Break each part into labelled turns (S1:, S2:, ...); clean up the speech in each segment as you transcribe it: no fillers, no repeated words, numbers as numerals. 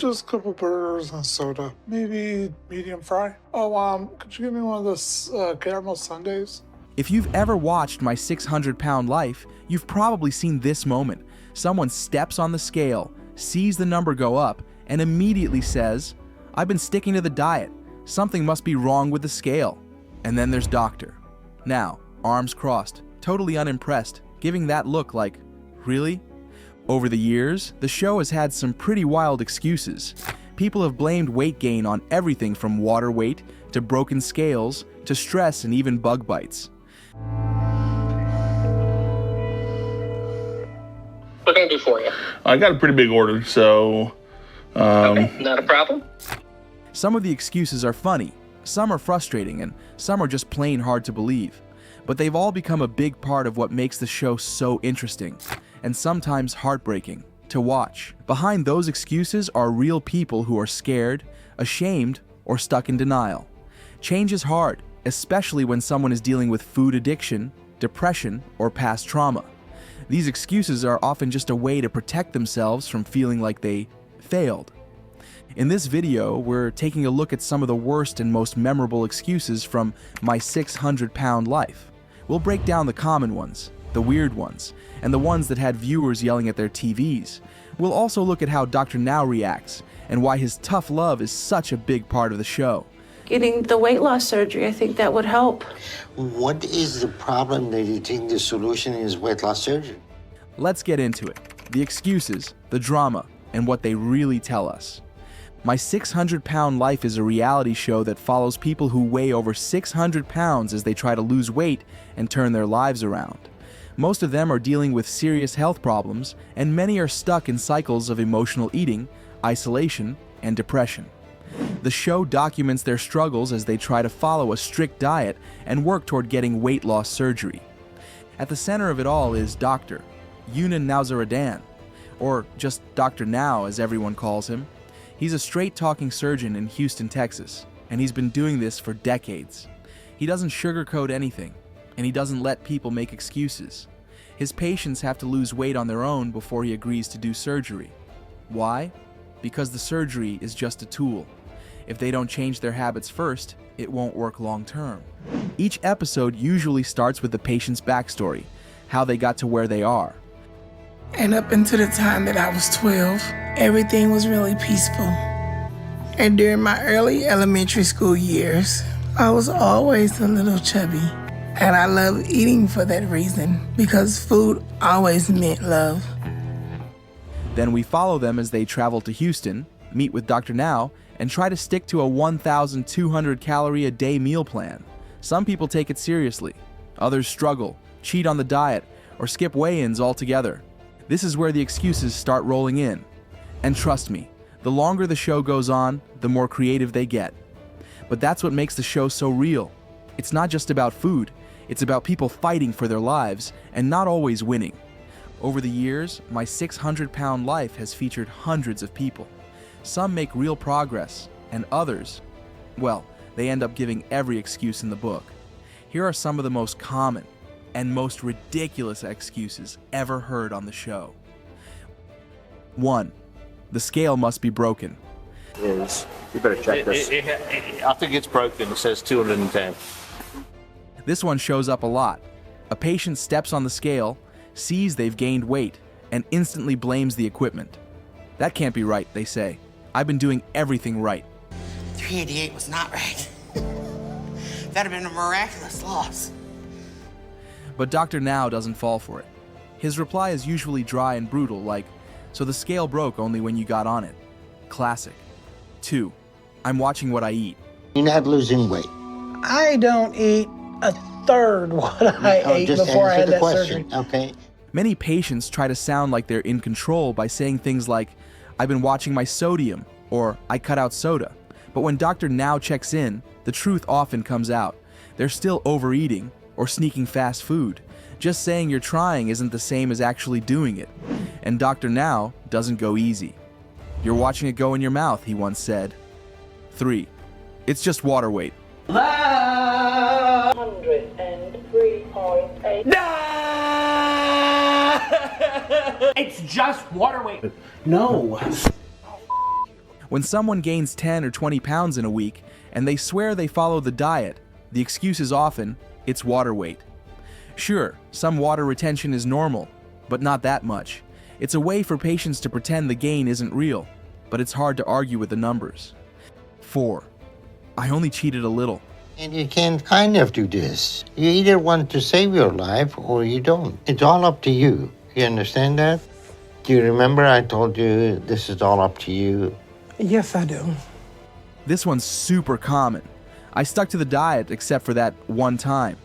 S1: Just a couple burgers and soda. Maybe medium fry. Oh, could you give me one of those caramel sundaes?
S2: If you've ever watched My 600-Pound Life, you've probably seen this moment. Someone steps on the scale, sees the number go up, and immediately says, "I've been sticking to the diet. Something must be wrong with the scale." And then there's Doctor. Now, arms crossed, totally unimpressed, giving that look like, really? Over the years, the show has had some pretty wild excuses. People have blamed weight gain on everything from water weight, to broken scales, to stress and even bug bites.
S3: What can I do for you?
S4: I got a pretty big order, so...
S3: Okay, not a problem.
S2: Some of the excuses are funny, some are frustrating, and some are just plain hard to believe. But they've all become a big part of what makes the show so interesting, and sometimes heartbreaking, to watch. Behind those excuses are real people who are scared, ashamed, or stuck in denial. Change is hard, especially when someone is dealing with food addiction, depression, or past trauma. These excuses are often just a way to protect themselves from feeling like they failed. In this video, we're taking a look at some of the worst and most memorable excuses from My 600-Pound Life. We'll break down the common ones, the weird ones, and the ones that had viewers yelling at their TVs. We'll also look at how Dr. Now reacts and why his tough love is such a big part of the show.
S5: Getting the weight loss surgery, I think that would help.
S6: What is the problem that you think the solution is weight loss surgery?
S2: Let's get into it. The excuses, the drama, and what they really tell us. My 600-Pound Life is a reality show that follows people who weigh over 600 pounds as they try to lose weight and turn their lives around. Most of them are dealing with serious health problems, and many are stuck in cycles of emotional eating, isolation, and depression. The show documents their struggles as they try to follow a strict diet and work toward getting weight loss surgery. At the center of it all is Dr. Unimpressed, or just Dr. Now as everyone calls him. He's a straight-talking surgeon in Houston, Texas, and he's been doing this for decades. He doesn't sugarcoat anything, and he doesn't let people make excuses. His patients have to lose weight on their own before he agrees to do surgery. Why? Because the surgery is just a tool. If they don't change their habits first, it won't work long-term. Each episode usually starts with the patient's backstory, how they got to where they are.
S7: And up until the time that I was 12, everything was really peaceful. And during my early elementary school years, I was always a little chubby. And I loved eating for that reason, because food always meant love.
S2: Then we follow them as they travel to Houston, meet with Dr. Now, and try to stick to a 1,200 calorie a day meal plan. Some people take it seriously. Others struggle, cheat on the diet, or skip weigh-ins altogether. This is where the excuses start rolling in. And trust me, the longer the show goes on, the more creative they get. But that's what makes the show so real. It's not just about food, it's about people fighting for their lives and not always winning. Over the years, My 600-Pound Life has featured hundreds of people. Some make real progress, and others, well, they end up giving every excuse in the book. Here are some of the most common and most ridiculous excuses ever heard on the show. 1. The scale must be broken.
S8: You better check this.
S3: I think it's broken. It says 210.
S2: This one shows up a lot. A patient steps on the scale, sees they've gained weight, and instantly blames the equipment. That can't be right, they say. I've been doing everything right.
S9: 388 was not right. That'd have been a miraculous loss.
S2: But Dr. Now doesn't fall for it. His reply is usually dry and brutal, like, "So the scale broke only when you got on it." Classic. 2. I'm watching what I eat.
S6: You're not losing weight.
S7: I don't eat a third what I ate
S6: just
S7: before I
S6: answer
S7: had
S6: the
S7: that
S6: question,
S7: surgery.
S6: okay?
S2: Many patients try to sound like they're in control by saying things like, "I've been watching my sodium," or "I cut out soda." But when Dr. Now checks in, the truth often comes out. They're still overeating or sneaking fast food. Just saying you're trying isn't the same as actually doing it. And Dr. Now doesn't go easy. "You're watching it go in your mouth," he once said. 3. It's just water weight.
S5: 103.8.
S3: It's just water weight.
S9: No.
S2: When someone gains 10 or 20 pounds in a week and they swear they follow the diet, the excuse is often, it's water weight. Sure, some water retention is normal, but not that much. It's a way for patients to pretend the gain isn't real, but it's hard to argue with the numbers. 4. I only cheated a little.
S6: And you can kind of do this. You either want to save your life or you don't. It's all up to you. You understand that? Do you remember I told you this is all up to you?
S7: Yes, I do.
S2: This one's super common. I stuck to the diet except for that one time.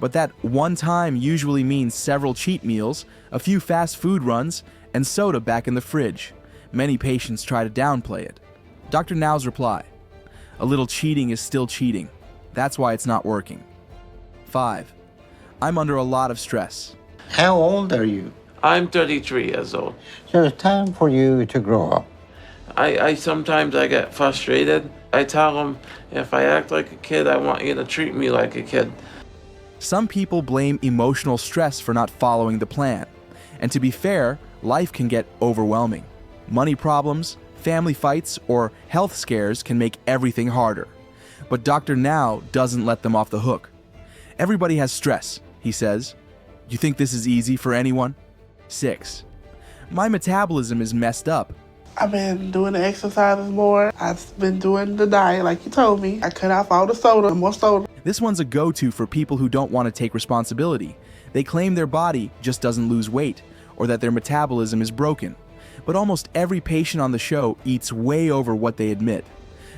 S2: But that one time usually means several cheat meals, a few fast food runs, and soda back in the fridge. Many patients try to downplay it. Dr. Now's reply: a little cheating is still cheating. That's why it's not working. 5. I'm under a lot of stress.
S6: How old are you?
S10: I'm 33 years old.
S6: So it's time for you to grow up.
S10: I sometimes I get frustrated. I tell them, if I act like a kid, I want you to treat me like a kid.
S2: Some people blame emotional stress for not following the plan. And to be fair, life can get overwhelming. Money problems, family fights, or health scares can make everything harder. But Dr. Now doesn't let them off the hook. Everybody has stress, he says. You think this is easy for anyone? 6. My metabolism is messed up.
S11: I've been doing the exercises more. I've been doing the diet like you told me. I cut off all the soda, more soda.
S2: This one's a go-to for people who don't want to take responsibility. They claim their body just doesn't lose weight, or that their metabolism is broken. But almost every patient on the show eats way over what they admit.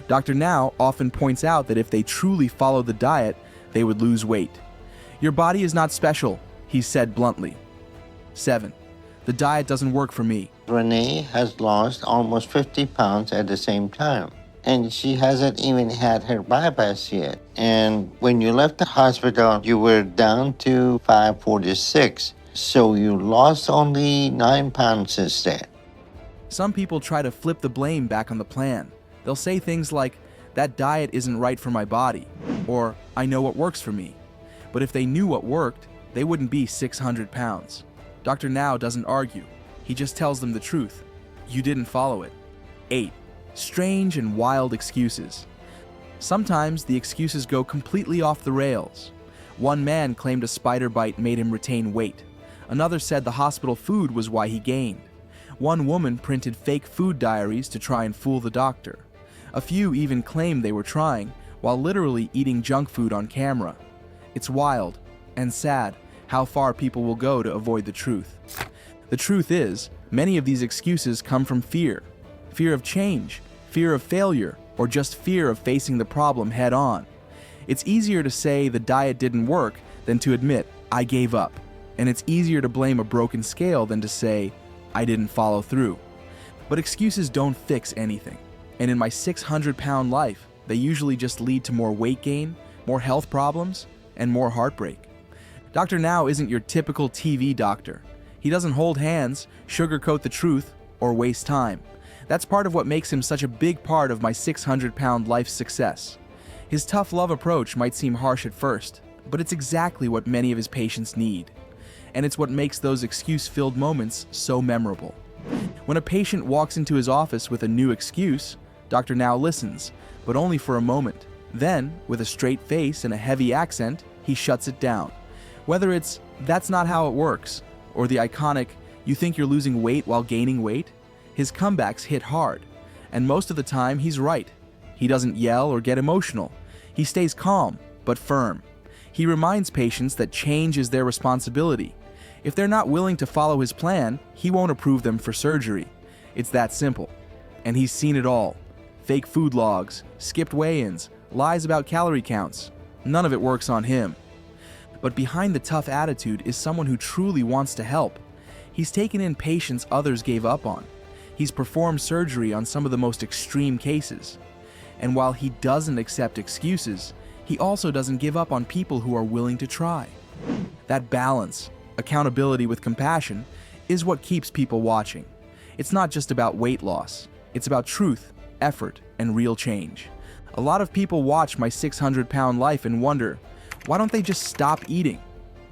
S2: Dr. Now often points out that if they truly followed the diet, they would lose weight. Your body is not special, he said bluntly. 7. The diet doesn't work for me.
S6: Renee has lost almost 50 pounds at the same time. And she hasn't even had her bypass yet. And when you left the hospital, you were down to 546. So you lost only 9 pounds since then.
S2: Some people try to flip the blame back on the plan. They'll say things like, that diet isn't right for my body, or I know what works for me. But if they knew what worked, they wouldn't be 600 pounds. Dr. Now doesn't argue. He just tells them the truth. You didn't follow it. 8. Strange and wild excuses. Sometimes the excuses go completely off the rails. One man claimed a spider bite made him retain weight. Another said the hospital food was why he gained. One woman printed fake food diaries to try and fool the doctor. A few even claimed they were trying, while literally eating junk food on camera. It's wild and sad how far people will go to avoid the truth. The truth is, many of these excuses come from fear. Fear of change, fear of failure, or just fear of facing the problem head on. It's easier to say the diet didn't work than to admit, I gave up. And it's easier to blame a broken scale than to say, I didn't follow through. But excuses don't fix anything. And in my 600-pound life, they usually just lead to more weight gain, more health problems, and more heartbreak. Dr. Now isn't your typical TV doctor. He doesn't hold hands, sugarcoat the truth, or waste time. That's part of what makes him such a big part of my 600-pound life success. His tough love approach might seem harsh at first, but it's exactly what many of his patients need. And it's what makes those excuse-filled moments so memorable. When a patient walks into his office with a new excuse, Dr. Now listens, but only for a moment. Then, with a straight face and a heavy accent, he shuts it down. Whether it's, that's not how it works, or the iconic, you think you're losing weight while gaining weight, his comebacks hit hard. And most of the time, he's right. He doesn't yell or get emotional. He stays calm, but firm. He reminds patients that change is their responsibility. If they're not willing to follow his plan, he won't approve them for surgery. It's that simple. And he's seen it all. Fake food logs, skipped weigh-ins, lies about calorie counts. None of it works on him. But behind the tough attitude is someone who truly wants to help. He's taken in patients others gave up on. He's performed surgery on some of the most extreme cases. And while he doesn't accept excuses, he also doesn't give up on people who are willing to try. That balance, accountability with compassion, is what keeps people watching. It's not just about weight loss. It's about truth, effort, and real change. A lot of people watch my 600-pound life and wonder, why don't they just stop eating?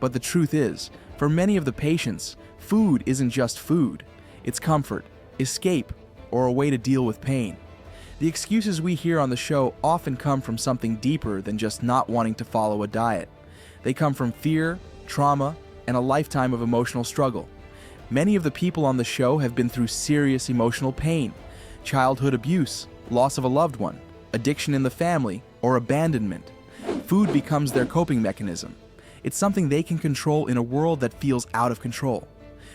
S2: But the truth is, for many of the patients, food isn't just food. It's comfort, escape, or a way to deal with pain. The excuses we hear on the show often come from something deeper than just not wanting to follow a diet. They come from fear, trauma, and a lifetime of emotional struggle. Many of the people on the show have been through serious emotional pain, childhood abuse, loss of a loved one, addiction in the family, or abandonment. Food becomes their coping mechanism. It's something they can control in a world that feels out of control.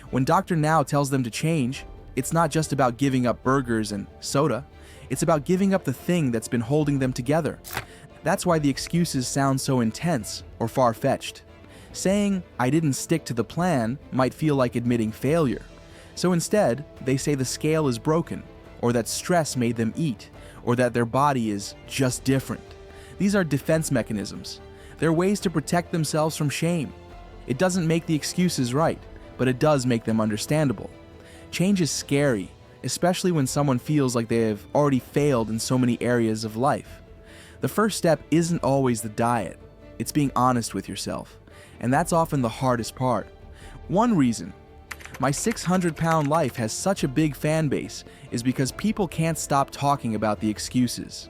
S2: When Dr. Now tells them to change, it's not just about giving up burgers and soda. It's about giving up the thing that's been holding them together. That's why the excuses sound so intense or far-fetched. Saying, "I didn't stick to the plan," might feel like admitting failure. So instead, they say the scale is broken, or that stress made them eat, or that their body is just different. These are defense mechanisms. They're ways to protect themselves from shame. It doesn't make the excuses right, but it does make them understandable. Change is scary, especially when someone feels like they have already failed in so many areas of life. The first step isn't always the diet. It's being honest with yourself. And that's often the hardest part. One reason my 600-pound life has such a big fan base is because people can't stop talking about the excuses.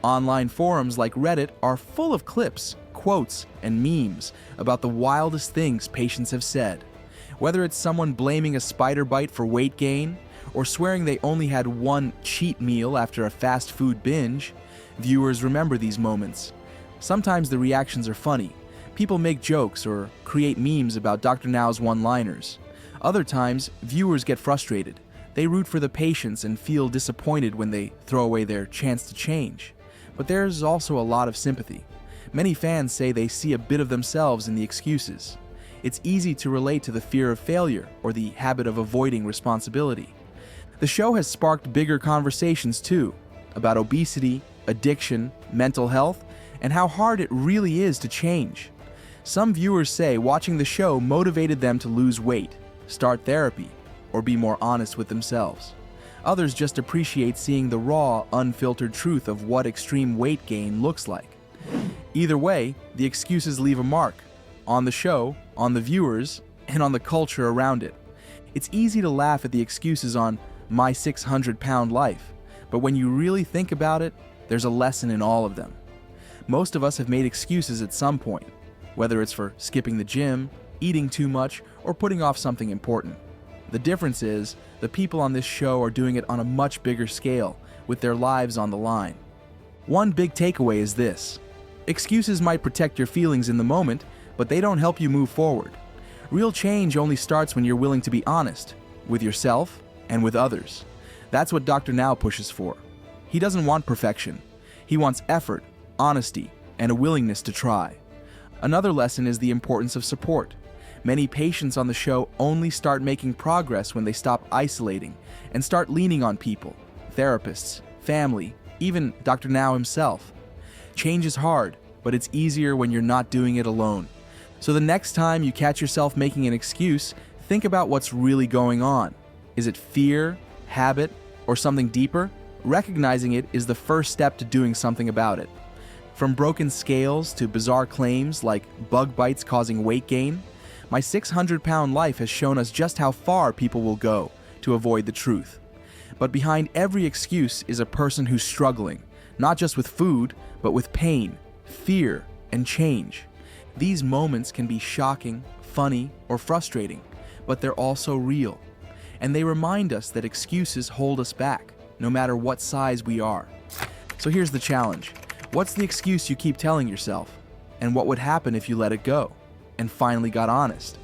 S2: Online forums like Reddit are full of clips, quotes, and memes about the wildest things patients have said. Whether it's someone blaming a spider bite for weight gain, or swearing they only had one cheat meal after a fast food binge, viewers remember these moments. Sometimes the reactions are funny. People make jokes or create memes about Dr. Now's one-liners. Other times, viewers get frustrated. They root for the patients and feel disappointed when they throw away their chance to change. But there's also a lot of sympathy. Many fans say they see a bit of themselves in the excuses. It's easy to relate to the fear of failure or the habit of avoiding responsibility. The show has sparked bigger conversations too, about obesity, addiction, mental health, and how hard it really is to change. Some viewers say watching the show motivated them to lose weight, start therapy, or be more honest with themselves. Others just appreciate seeing the raw, unfiltered truth of what extreme weight gain looks like. Either way, the excuses leave a mark on the show, on the viewers, and on the culture around it. It's easy to laugh at the excuses on my 600-pound life, but when you really think about it, there's a lesson in all of them. Most of us have made excuses at some point, whether it's for skipping the gym, eating too much, or putting off something important. The difference is, the people on this show are doing it on a much bigger scale, with their lives on the line. One big takeaway is this: excuses might protect your feelings in the moment, but they don't help you move forward. Real change only starts when you're willing to be honest, with yourself and with others. That's what Dr. Now pushes for. He doesn't want perfection. He wants effort, honesty, and a willingness to try. Another lesson is the importance of support. Many patients on the show only start making progress when they stop isolating and start leaning on people, therapists, family, even Dr. Now himself. Change is hard, but it's easier when you're not doing it alone. So the next time you catch yourself making an excuse, think about what's really going on. Is it fear, habit, or something deeper? Recognizing it is the first step to doing something about it. From broken scales to bizarre claims like bug bites causing weight gain, my 600-pound life has shown us just how far people will go to avoid the truth. But behind every excuse is a person who's struggling, not just with food, but with pain, fear, and change. These moments can be shocking, funny, or frustrating, but they're also real. And they remind us that excuses hold us back, no matter what size we are. So here's the challenge. What's the excuse you keep telling yourself? And what would happen if you let it go and finally got honest?